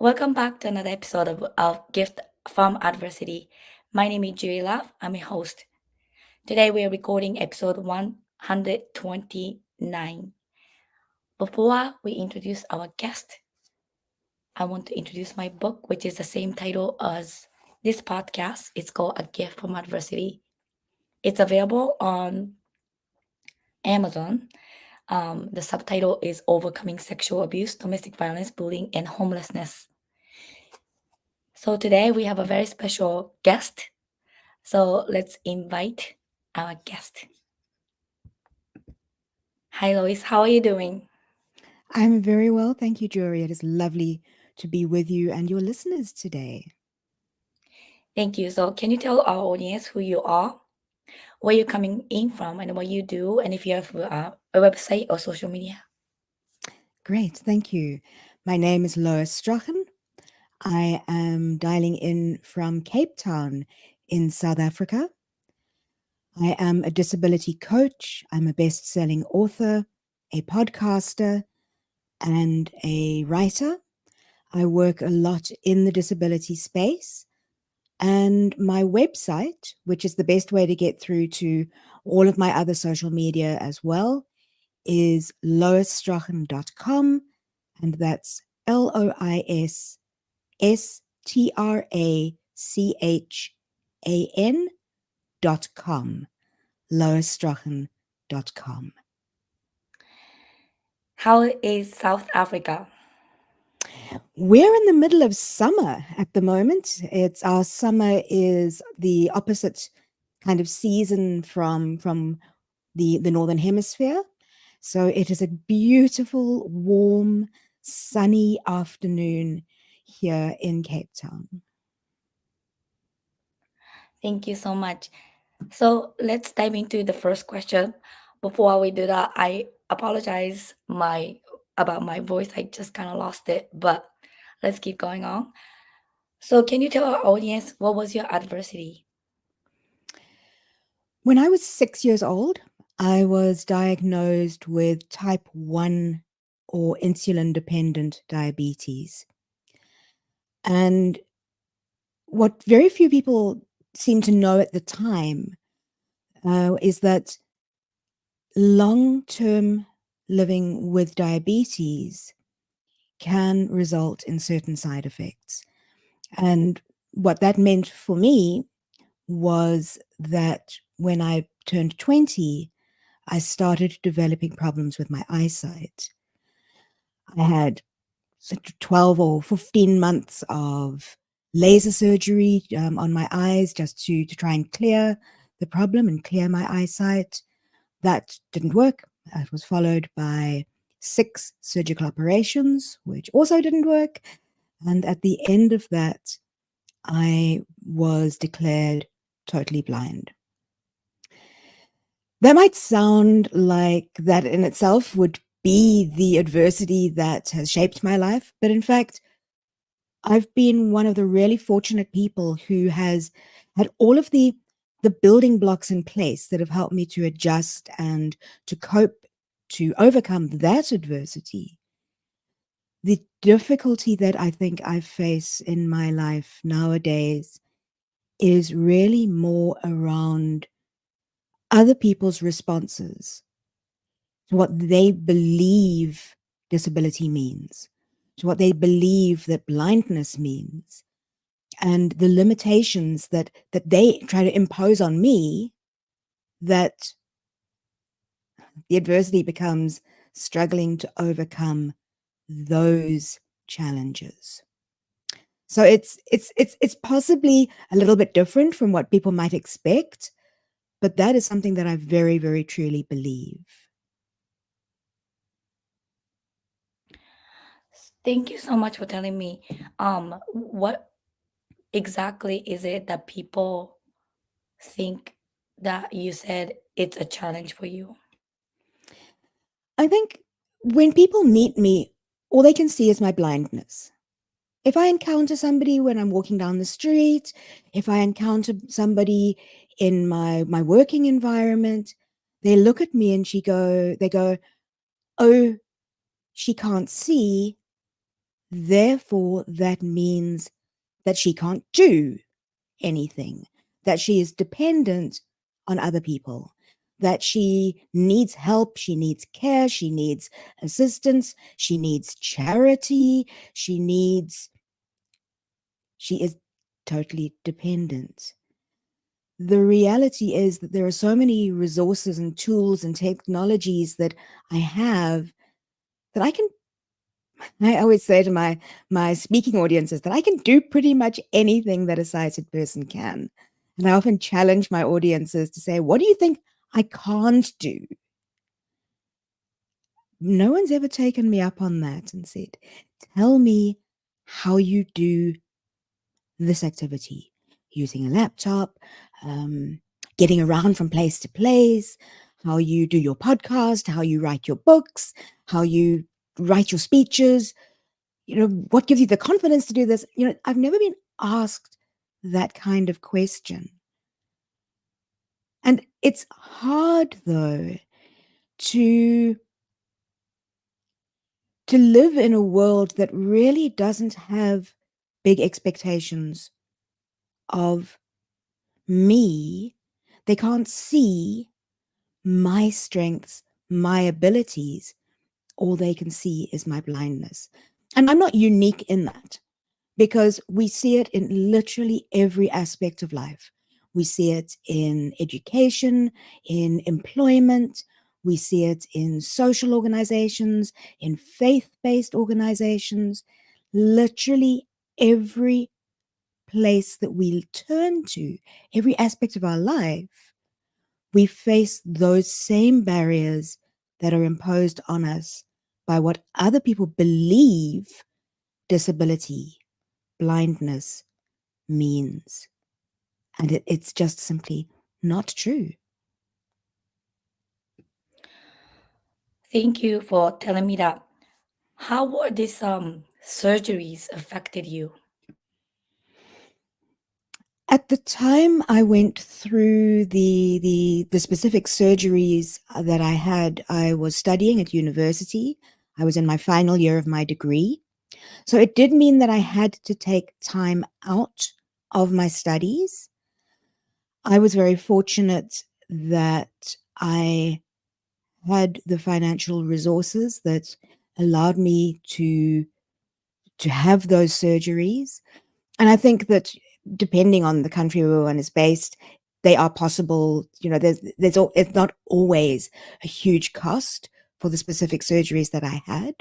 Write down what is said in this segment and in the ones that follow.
Welcome back to another episode of Gift from Adversity. My name is Juri. I'm a host. Today we are recording episode 129. Before we introduce our guest, I want to introduce my book, which is the same title as this podcast. It's called A Gift from Adversity. It's available on Amazon. The subtitle is Overcoming Sexual Abuse, Domestic Violence, Bullying, and Homelessness. So today we have a very special guest. So let's invite our guest. Hi, Lois. How are you doing? I'm very well, thank you, Juri. It is lovely to be with you and your listeners today. Thank you. So, can you tell our audience who you are, where you're coming in from, and what you do, and if you have a website or social media? Great, thank you. My name is Lois Strachan. I am dialing in from Cape Town in South Africa. I am a disability coach. I'm a best selling author, a podcaster, and a writer. I work a lot in the disability space. And my website, which is the best way to get through to all of my other social media as well, is loisstrachan.com. And that's LOISSTRACHAN.com. loisstrachan.com. How is South Africa? We're in the middle of summer at the moment. It's our summer is the opposite kind of season from the northern hemisphere. So it is a beautiful, warm, sunny afternoon here in Cape Town. Thank you so much. So, let's dive into the first question. Before we do that, I apologize about my voice. I just kind of lost it, but let's keep going on. So, can you tell our audience what was your adversity? When I was 6 years old, I was diagnosed with type 1 or insulin dependent diabetes. And what very few people seem to know at the time is that long term living with diabetes can result in certain side effects. And what that meant for me was that when I turned 20, I started developing problems with my eyesight. I had 12 or 15 months of laser surgery on my eyes just to try and clear the problem and clear my eyesight. That didn't work. It was followed by 6 surgical operations, which also didn't work. And at the end of that, I was declared totally blind. That might sound like that in itself would be the adversity that has shaped my life, but in fact, I've been one of the really fortunate people who has had all of the building blocks in place that have helped me to adjust and to cope, to overcome that adversity. The difficulty that I think I face in my life nowadays is really more around other people's responses to what they believe disability means, to what they believe that blindness means, and the limitations that they try to impose on me, that the adversity becomes struggling to overcome those challenges. So it's possibly a little bit different from what people might expect, but that is something that I very, very truly believe. Thank you so much for telling me. What exactly is it that people think that you said it's a challenge for you? I think when people meet me, all they can see is my blindness. If I encounter somebody when I'm walking down the street, if I encounter somebody in my working environment, they look at me and they go, "Oh, she can't see, Therefore, that means that she can't do anything, that she is dependent on other people, that she needs help, she needs care, she needs assistance, she needs charity, she is totally dependent. The reality is that there are so many resources and tools and technologies that I have that I always say to my speaking audiences that I can do pretty much anything that a sighted person can. And I often challenge my audiences to say, what do you think I can't do? No one's ever taken me up on that and said, tell me how you do this activity using a laptop, um, getting around from place to place, how you do your podcast, how you write your books, how you write your speeches, what gives you the confidence to do this? I've never been asked that kind of question. And it's hard, though, to live in a world that really doesn't have big expectations of me. They can't see my strengths, my abilities. All they can see is my blindness. And I'm not unique in that, because we see it in literally every aspect of life. We see it in education, in employment, we see it in social organizations, in faith-based organizations. Literally every place that we turn to, every aspect of our life, we face those same barriers that are imposed on us by what other people believe disability, blindness means. And it's just simply not true. Thank you for telling me that. How were these surgeries affected you? At the time I went through the specific surgeries that I had, I was studying at university. I was in my final year of my degree. So it did mean that I had to take time out of my studies. I was very fortunate that I had the financial resources that allowed me to have those surgeries. And I think that depending on the country where one is based, they are possible. It's not always a huge cost for the specific surgeries that I had.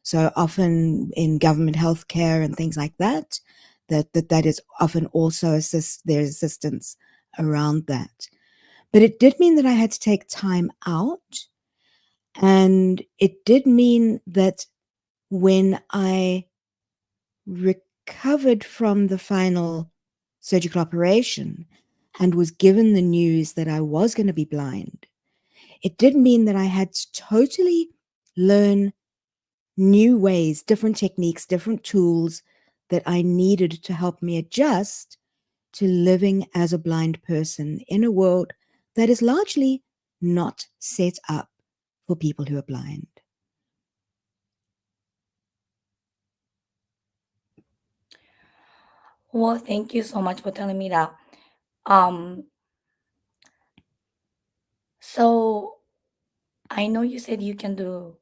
So often in government healthcare and things like that, that is often also there's assistance around that. But it did mean that I had to take time out, and it did mean that when I recovered from the final surgical operation and was given the news that I was going to be blind, it did mean that I had to totally learn new ways, different techniques, different tools that I needed to help me adjust to living as a blind person in a world that is largely not set up for people who are blind. Well, thank you so much for telling me that. Um, so I know you said you can do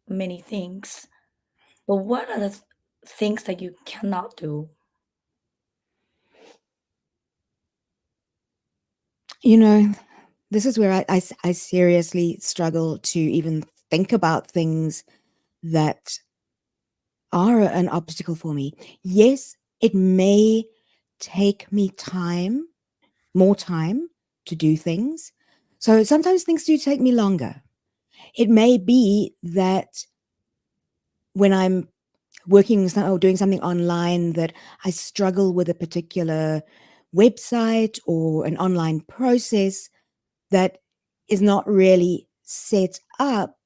many things, but what are the things that you cannot do? You know, this is where I seriously struggle to even think about things that are an obstacle for me. Yes, it may take me time, more time to do things. So sometimes things do take me longer. It may be that when I'm working or doing something online, that I struggle with a particular website or an online process that is not really set up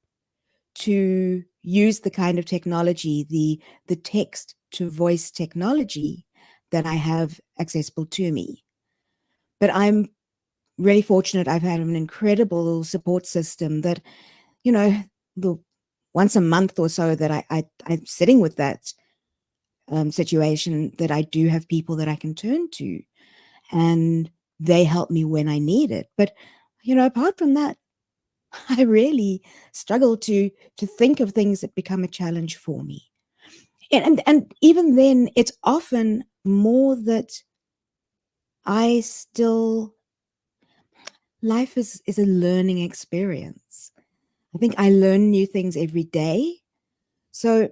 to use the kind of technology, the text to voice technology that I have accessible to me. But I'm really fortunate. I've had an incredible support system that, you know, the once a month or so that I'm sitting with that situation that I do have people that I can turn to, and they help me when I need it. But apart from that, I really struggle to think of things that become a challenge for me. And even then, it's often more that I still life is a learning experience. I think I learn new things every day. So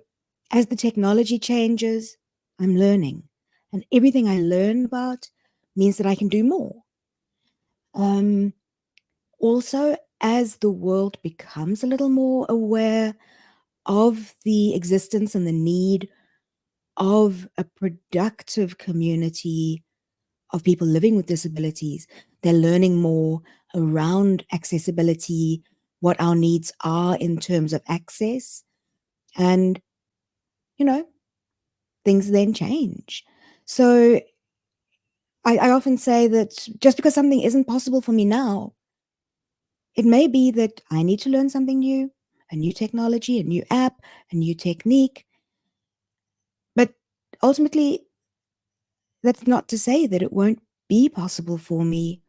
as the technology changes, I'm learning. And everything I learn about means that I can do more. Um, Also, as the world becomes a little more aware of the existence and the need of a productive community of people living with disabilities, they're learning more around accessibility, what our needs are in terms of access. And, you know, things then change. So I often say that just because something isn't possible for me now, it may be that I need to learn something new, a new technology, a new app, a new technique. But ultimately, that's not to say that it won't be possible for me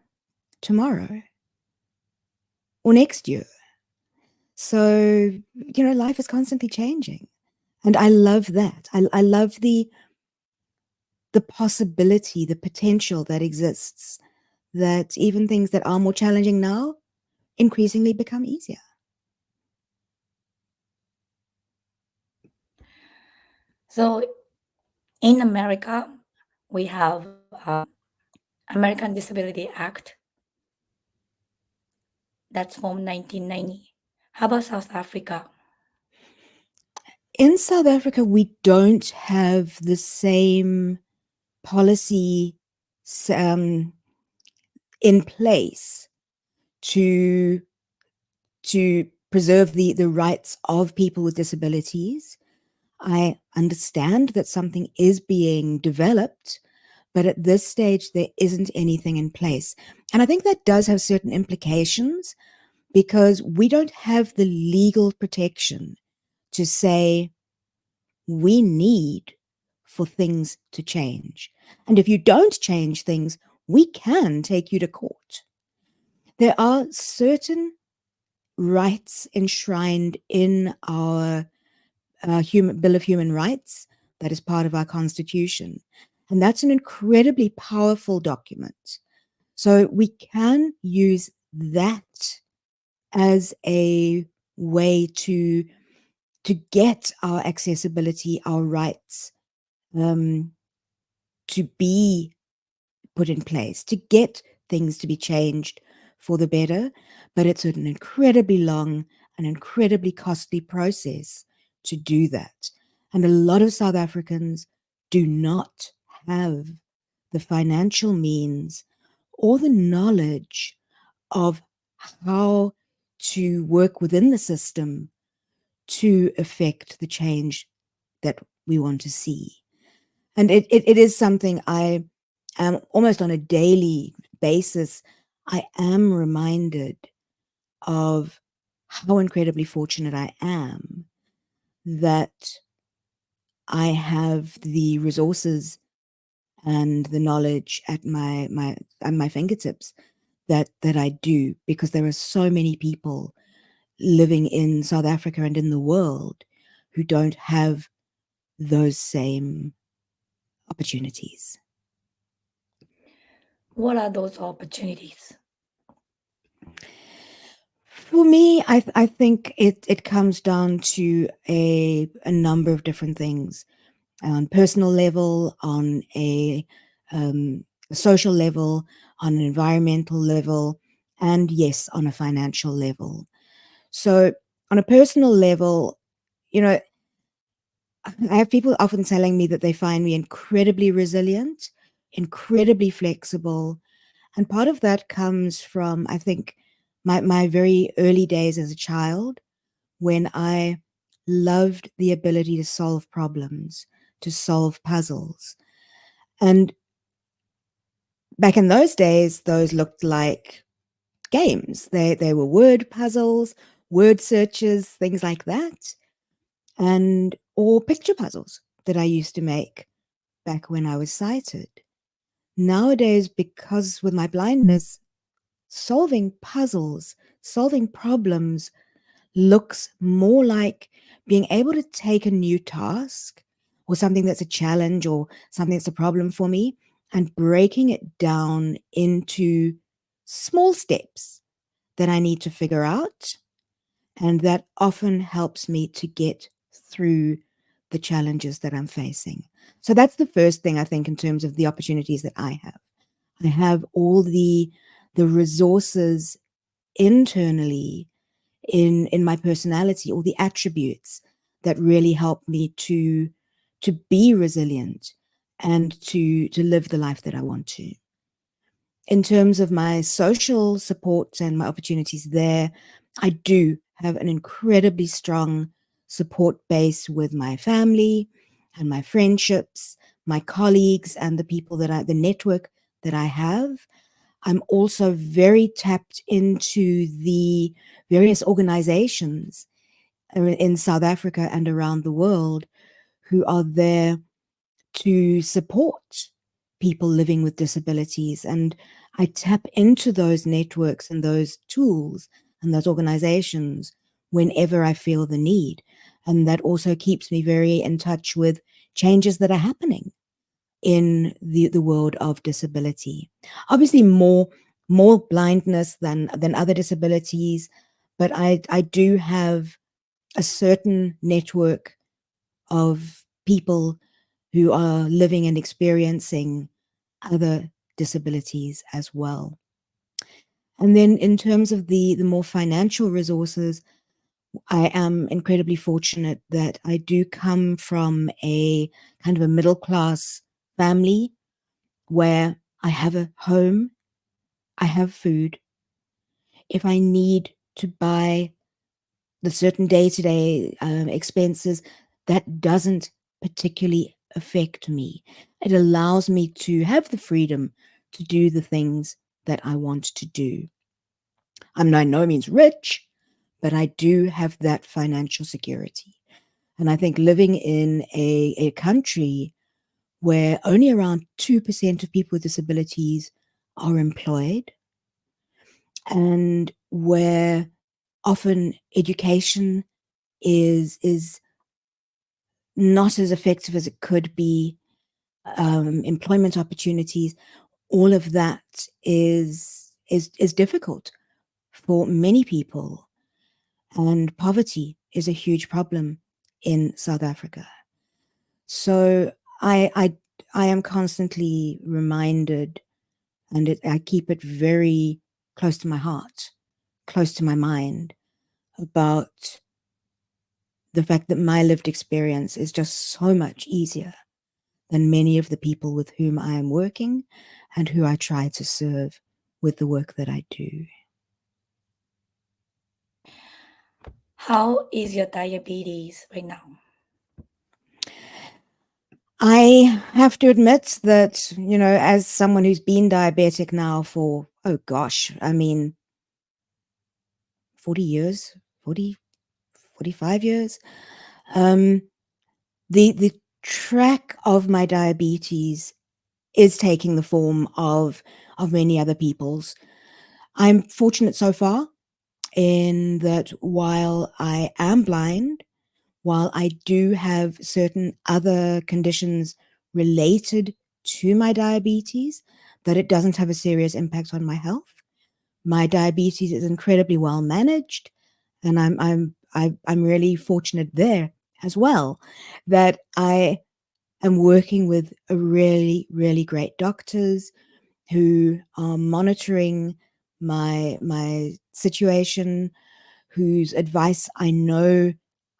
tomorrow or next year. So, life is constantly changing. And I love that. I love the possibility, the potential that exists, that even things that are more challenging now increasingly become easier. So in America, we have American Disability Act that's from 1990. How about South Africa? In South Africa, we don't have the same policy um, in place to preserve the rights of people with disabilities. I understand that something is being developed, but at this stage, there isn't anything in place. And I think that does have certain implications because we don't have the legal protection to say we need for things to change. And if you don't change things, we can take you to court. There are certain rights enshrined in our Bill of Human Rights that is part of our Constitution. And that's an incredibly powerful document. So we can use that as a way to get our accessibility, our rights um, to be put in place, to get things to be changed for the better. But it's an incredibly long and incredibly costly process to do that. And a lot of South Africans do not have the financial means or the knowledge of how to work within the system to affect the change that we want to see. And it is something I am almost on a daily basis. I am reminded of how incredibly fortunate I am that I have the resources and the knowledge at my fingertips that I do, because there are so many people living in South Africa and in the world who don't have those same opportunities. What are those opportunities? For me, I think it comes down to a number of different things on personal level, on a social level, on an environmental level, and yes, on a financial level. So, on a personal level, you know, I have people often telling me that they find me incredibly resilient, incredibly flexible. And part of that comes from, I think, my very early days as a child when I loved the ability to solve problems, to solve puzzles. And back in those days, those looked like games. They were word puzzles, word searches, things like that, and or picture puzzles. that I used to make back when I was sighted. Nowadays, because with my blindness, solving puzzles, solving problems looks more like being able to take a new task or something that's a challenge or something that's a problem for me and breaking it down into small steps that I need to figure out. And that often helps me to get through the challenges that I'm facing. So that's the first thing I think in terms of the opportunities that I have. I have all the resources internally in my personality, all the attributes that really help me to be resilient and to live the life that I want to. In terms of my social support and my opportunities there, I do have an incredibly strong support base with my family and my friendships, my colleagues, and the people the network that I have. I'm also very tapped into the various organizations in South Africa and around the world who are there to support people living with disabilities. And I tap into those networks and those tools and those organizations whenever I feel the need. And that also keeps me very in touch with changes that are happening in the world of disability. Obviously, more blindness than other disabilities, but I do have a certain network of people who are living and experiencing other disabilities as well. And then in terms of the more financial resources, I am incredibly fortunate that I do come from a kind of a middle class family where I have a home, I have food. If I need to buy the certain day to day expenses, that doesn't particularly affect me. It allows me to have the freedom to do the things that I want to do. I'm by no means rich, but I do have that financial security. And I think living in a country where only around 2% of people with disabilities are employed and where often education is not as effective as it could be, employment opportunities, all of that is difficult for many people, and poverty is a huge problem in South Africa. So I am constantly reminded, and I keep it very close to my heart, close to my mind, about the fact that my lived experience is just so much easier than many of the people with whom I am working and who I try to serve with the work that I do. How is your diabetes right now? I have to admit that, as someone who's been diabetic now for, oh gosh, I mean, 40 years, 40, 45 years, um, the track of my diabetes is taking the form of many other people's. I'm fortunate so far in that while I am blind, while I do have certain other conditions related to my diabetes, that it doesn't have a serious impact on my health. My diabetes is incredibly well managed, and I'm really fortunate there as well that I am working with a really great doctors who are monitoring my situation, whose advice I know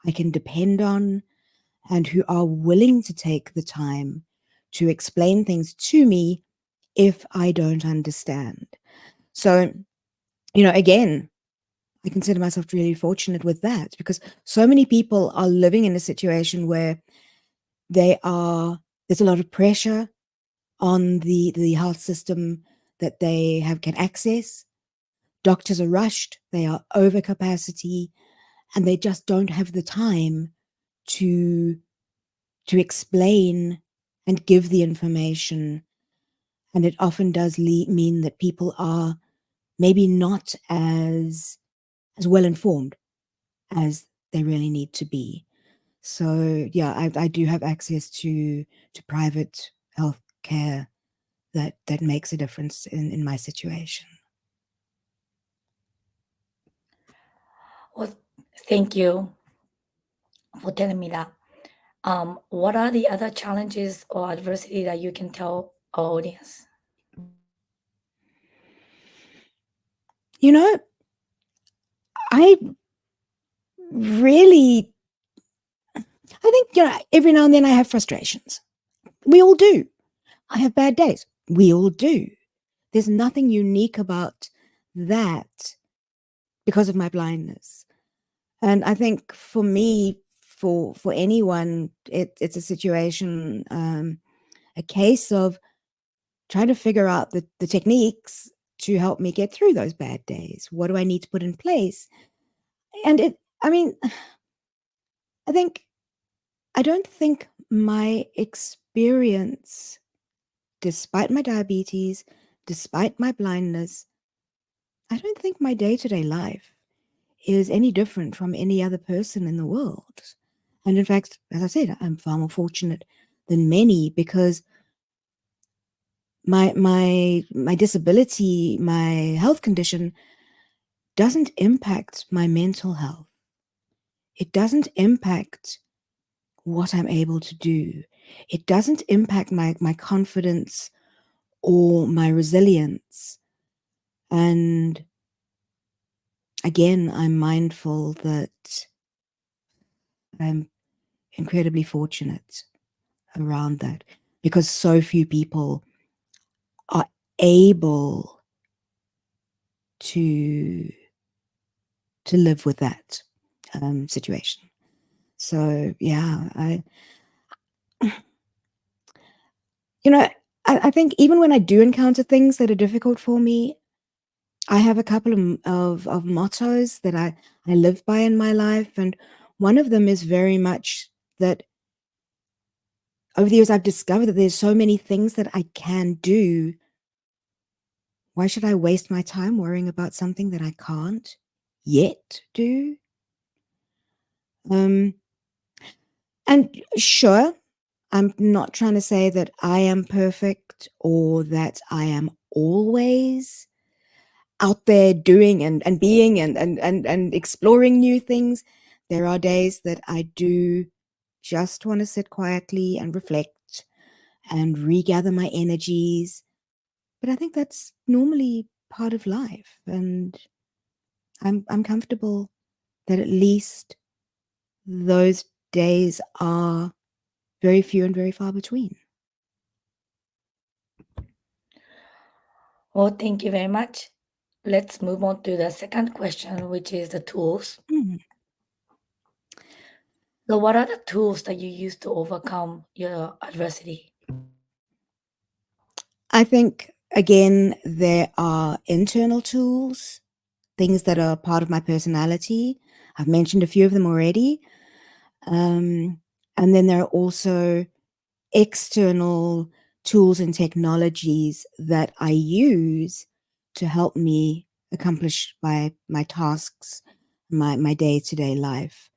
I can depend on, and who are willing to take the time to explain things to me if I don't understand. So, again, I consider myself really fortunate with that because so many people are living in a situation where there's a lot of pressure on the health system that they can access. Doctors are rushed, they are over capacity, and they just don't have the time to to explain and give the information. And it often does mean that people are maybe not as well informed as they really need to be. So yeah, I do have access to private health care that makes a difference in my situation. Well, thank you for telling me that. What are the other challenges or adversity that you can tell our audience? You know, I really, I think, every now and then I have frustrations. We all do. I have bad days. We all do. There's nothing unique about that because of my blindness. And I think for me, for anyone, it's a situation, a case of trying to figure out the techniques to help me get through those bad days. What do I need to put in place? And I mean, I think, I don't think my experience, despite my diabetes, despite my blindness, I don't think my day to day life is any different from any other person in the world. And in fact, as I said, I'm far more fortunate than many because my disability, my health condition doesn't impact my mental health. It doesn't impact what I'm able to do. It doesn't impact my confidence or my resilience. And again, I'm mindful that I'm incredibly fortunate around that because so few people are able to live with that situation. So yeah, you know, I think even when I do encounter things that are difficult for me, I have a couple of mottos that I live by in my life, and one of them is very much that over the years I've discovered that there's so many things that I can do. Why should I waste my time worrying about something that I can't yet do? Um, and sure, I'm not trying to say that I am perfect or that I am always out there doing and being and exploring new things. There are days that I do just want to sit quietly and reflect and regather my energies. But I think that's normally part of life. And I'm comfortable that at least those days are very few and very far between. Well, thank you very much. Let's move on to the second question, which is the tools. Mm. So, what are the tools that you use to overcome your adversity? I think, again, there are internal tools, things that are part of my personality. I've mentioned a few of them already. Um, and then there are also external tools and technologies that I use to help me accomplish my tasks, my day-to-day life.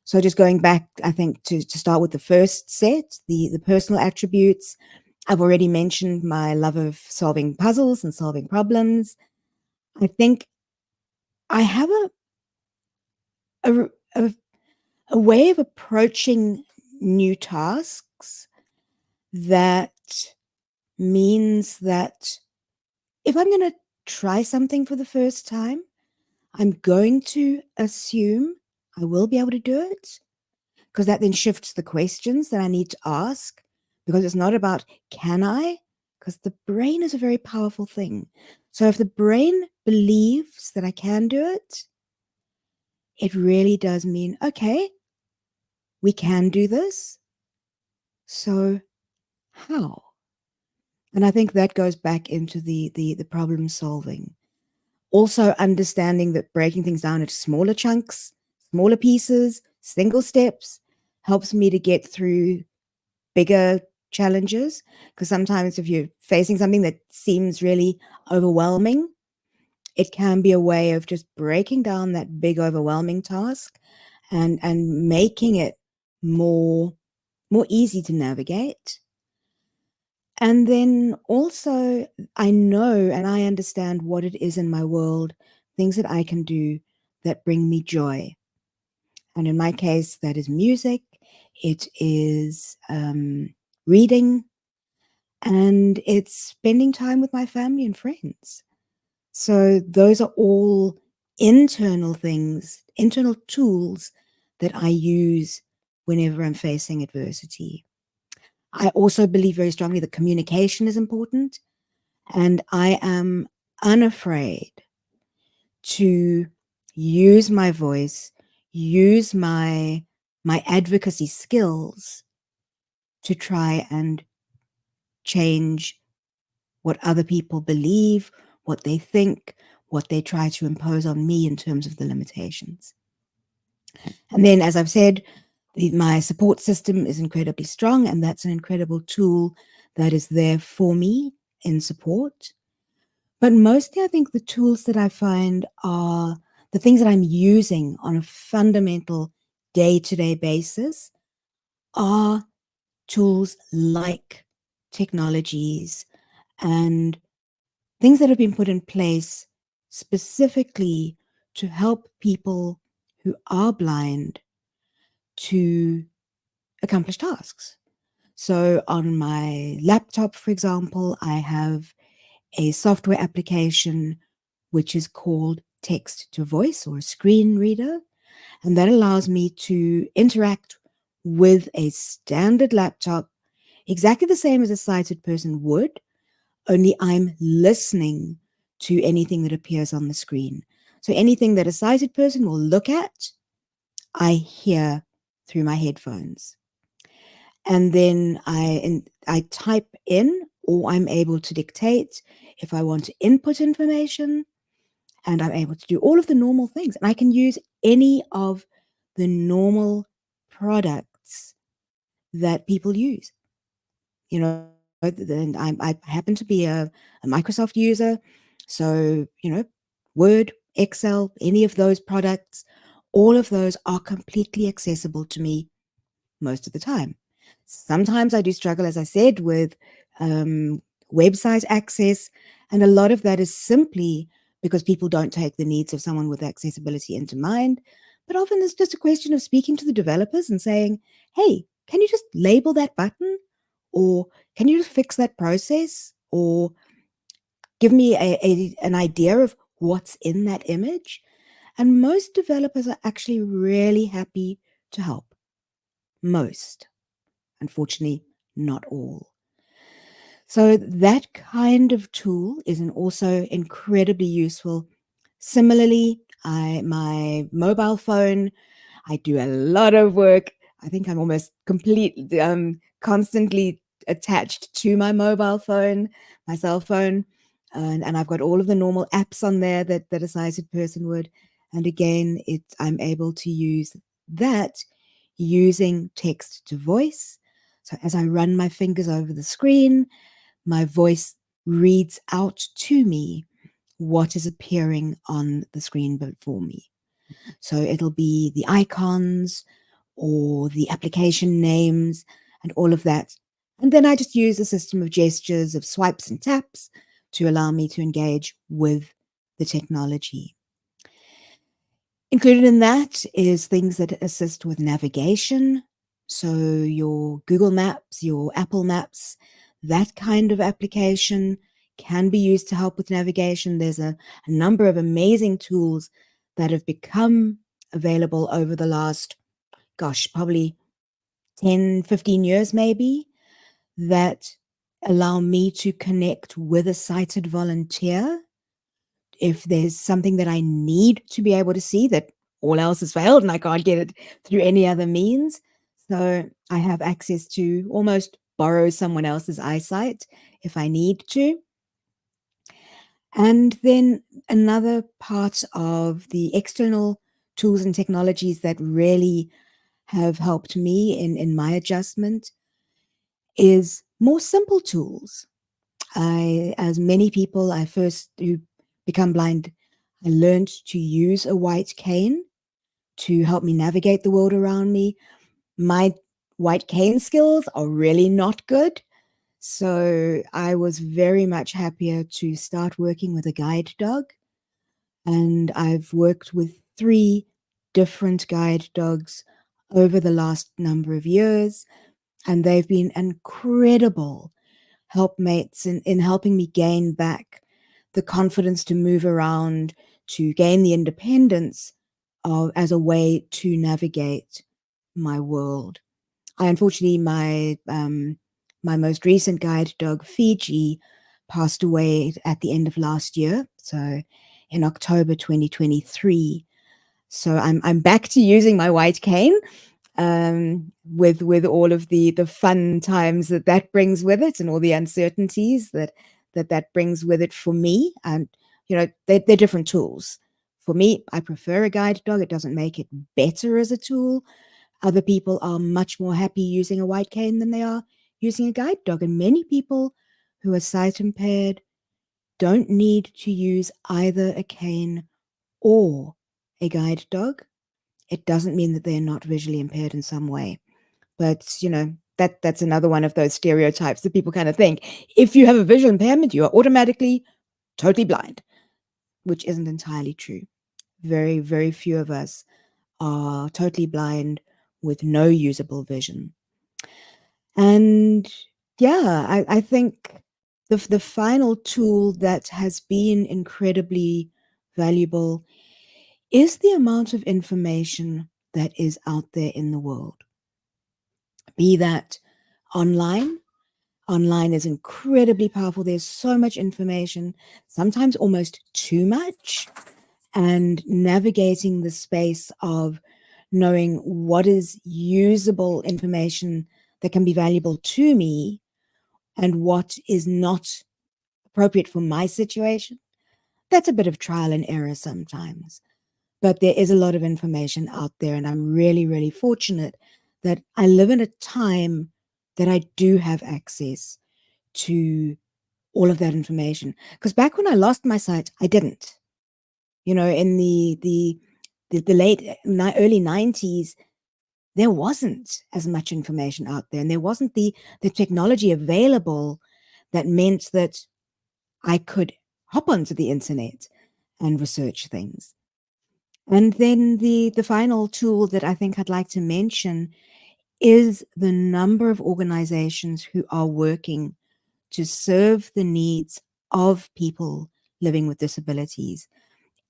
So just going back, I think to start with the first set, the personal attributes. I've already mentioned my love of solving puzzles and solving problems. I think I have a, a, a way of approaching new tasks that means that if I'm going to try something for the first time, I'm going to assume I will be able to do it because that then shifts the questions that I need to ask because it's not about can I, because the brain is a very powerful thing. So if the brain believes that I can do it, it really does mean, okay, we can do this. So how? And I think that goes back into the problem solving. Also understanding that breaking things down into smaller chunks, smaller pieces, single steps helps me to get through bigger challenges, because sometimes if you're facing something that seems really overwhelming, it can be a way of just breaking down that big overwhelming task and making it more easy to navigate. And then also, I know and I understand what it is in my world, things that I can do that bring me joy. And in my case, that is music, it is reading, and it's spending time with my family and friends. So those are all internal things, internal tools that I use whenever I'm facing adversity. I also believe very strongly that communication is important, and I am unafraid to use my voice, use my advocacy skills to try and change what other people believe, what they think, what they try to impose on me in terms of the limitations. And then, as I've said, my support system is incredibly strong, and that's an incredible tool that is there for me in support. But mostly, I think the tools that I find are the things that I'm using on a fundamental day to day basis are tools like technologies and things that have been put in place specifically to help people who are blind to accomplish tasks. So on my laptop, for example, I have a software application which is called text to voice or a screen reader. And that allows me to interact with a standard laptop exactly the same as a sighted person would, only I'm listening to anything that appears on the screen. So anything that a sighted person will look at, I hear through my headphones. And then I type in, or I'm able to dictate if I want to input information, and I'm able to do all of the normal things. And I can use any of the normal products that people use. You know, then I happen to be a Microsoft user. So, Word, Excel, any of those products, all of those are completely accessible to me most of the time. Sometimes I do struggle, as I said, with um, website access, and a lot of that is simply because people don't take the needs of someone with accessibility into mind. But often it's just a question of speaking to the developers and saying, hey, can you just label that button? Or can you just fix that process? Or give me an idea of what's in that image? And most developers are actually really happy to help. Most. Unfortunately, not all. So that kind of tool is also incredibly useful. Similarly, my mobile phone, I do a lot of work. I think I'm almost completely constantly attached to my mobile phone, my cell phone, and I've got all of the normal apps on there that a sighted person would. And again, I'm able to use that using text to voice. So as I run my fingers over the screen, my voice reads out to me what is appearing on the screen before me. So it'll be the icons or the application names and all of that. And then I just use a system of gestures, of swipes and taps to allow me to engage with the technology. Included in that is things that assist with navigation. So your Google Maps, your Apple Maps, that kind of application can be used to help with navigation. There's a number of amazing tools that have become available over the last, probably 10, 15 years maybe, that allow me to connect with a sighted volunteer if there's something that I need to be able to see that all else has failed and I can't get it through any other means. So I have access to almost borrow someone else's eyesight if I need to. And then another part of the external tools and technologies that really have helped me in my adjustment is more simple tools. As many people, I first who become blind, I learned to use a white cane to help me navigate the world around me. My white cane skills are really not good. So I was very much happier to start working with a guide dog. And I've worked with three different guide dogs over the last number of years. And they've been incredible helpmates in helping me gain back the confidence to move around, to gain the independence of, as a way to navigate my world. I unfortunately, my most recent guide dog, Fiji, passed away at the end of last year. So in October 2023. So I'm back to using my white cane, with all of the fun times that that brings with it, and all the uncertainties that brings with it for me. And they're different tools. For me, I prefer a guide dog. It doesn't make it better as a tool. Other people are much more happy using a white cane than they are using a guide dog. And many people who are sight impaired don't need to use either a cane or a guide dog. It doesn't mean that they're not visually impaired in some way. But, that's another one of those stereotypes that people kind of think. If you have a visual impairment, you are automatically totally blind, which isn't entirely true. Very, very few of us are totally blind with no usable vision. And yeah, I think the final tool that has been incredibly valuable is the amount of information that is out there in the world. Be that online. Online is incredibly powerful. There's so much information, sometimes almost too much. And navigating the space of knowing what is usable information that can be valuable to me and what is not appropriate for my situation, that's a bit of trial and error sometimes. But there is a lot of information out there, and I'm really, really fortunate that I live in a time that I do have access to all of that information. Because back when I lost my sight, I didn't. In the early 90s, there wasn't as much information out there, and there wasn't the technology available that meant that I could hop onto the internet and research things. And then the final tool that I think I'd like to mention is the number of organizations who are working to serve the needs of people living with disabilities.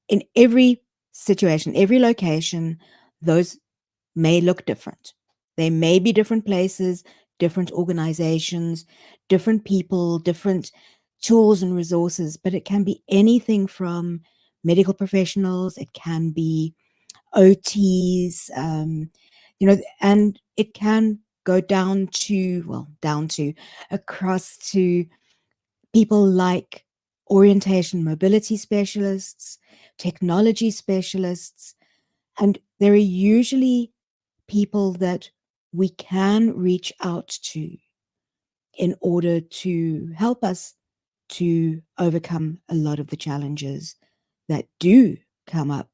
In every situation, every location, those may look different. They may be different places, different organizations, different people, different tools and resources, but it can be anything from medical professionals, it can be OTs, and it can go down to across to people like orientation mobility specialists, technology specialists, and there are usually people that we can reach out to in order to help us to overcome a lot of the challenges that do come up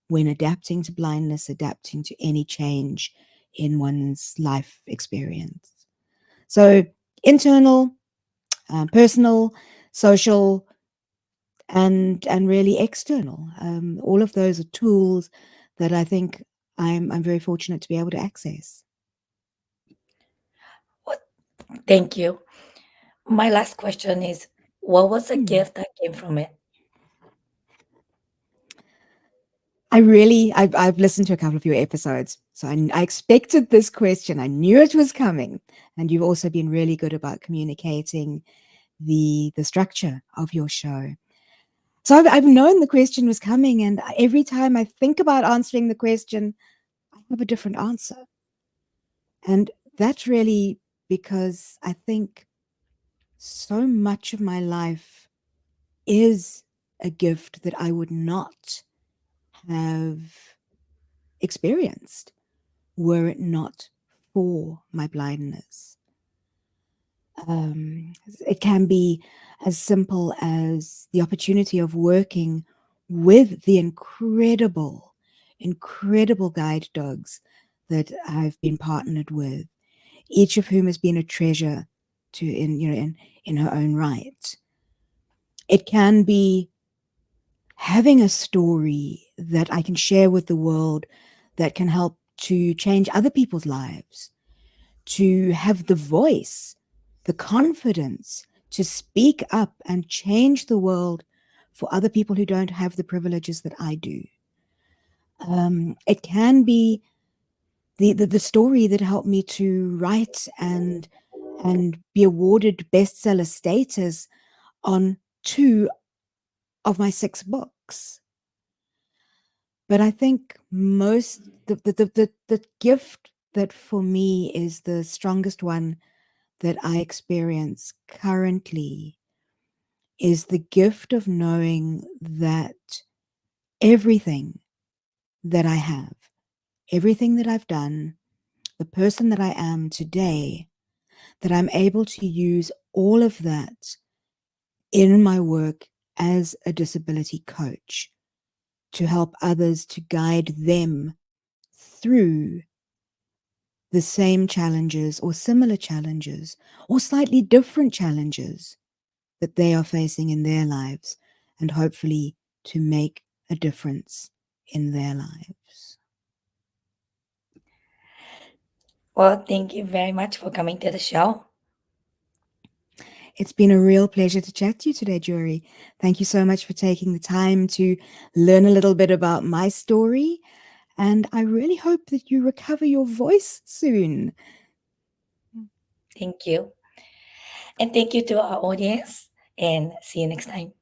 when adapting to blindness, adapting to any change in one's life experience. So, internal, personal, social, and really external. All of those are tools that I think I'm very fortunate to be able to access. What? Thank you. My last question is, what was the Hmm. gift that came from it? I've listened to a couple of your episodes, so I expected this question. I knew it was coming, and you've also been really good about communicating the structure of your show. So I've known the question was coming, and every time I think about answering the question, I have a different answer. And that's really because I think so much of my life is a gift that I would not have experienced were it not for my blindness. It can be as simple as the opportunity of working with the incredible guide dogs that I've been partnered with, each of whom has been a treasure to in her own right. It can be having a story that I can share with the world that can help to change other people's lives, to have the voice, the confidence to speak up and change the world for other people who don't have the privileges that I do. It can be the story that helped me to write and be awarded bestseller status on 2 of my 6 books. But I think most the gift that for me is the strongest one that I experience currently is the gift of knowing that everything that I have, everything that I've done, the person that I am today, that I'm able to use all of that in my work as a disability coach to help others, to guide them through the same challenges or similar challenges or slightly different challenges that they are facing in their lives, and hopefully to make a difference in their lives. Well, thank you very much for coming to the show. It's been a real pleasure to chat to you today, Juri. Thank you so much for taking the time to learn a little bit about my story. And I really hope that you recover your voice soon. Thank you. And thank you to our audience, and see you next time.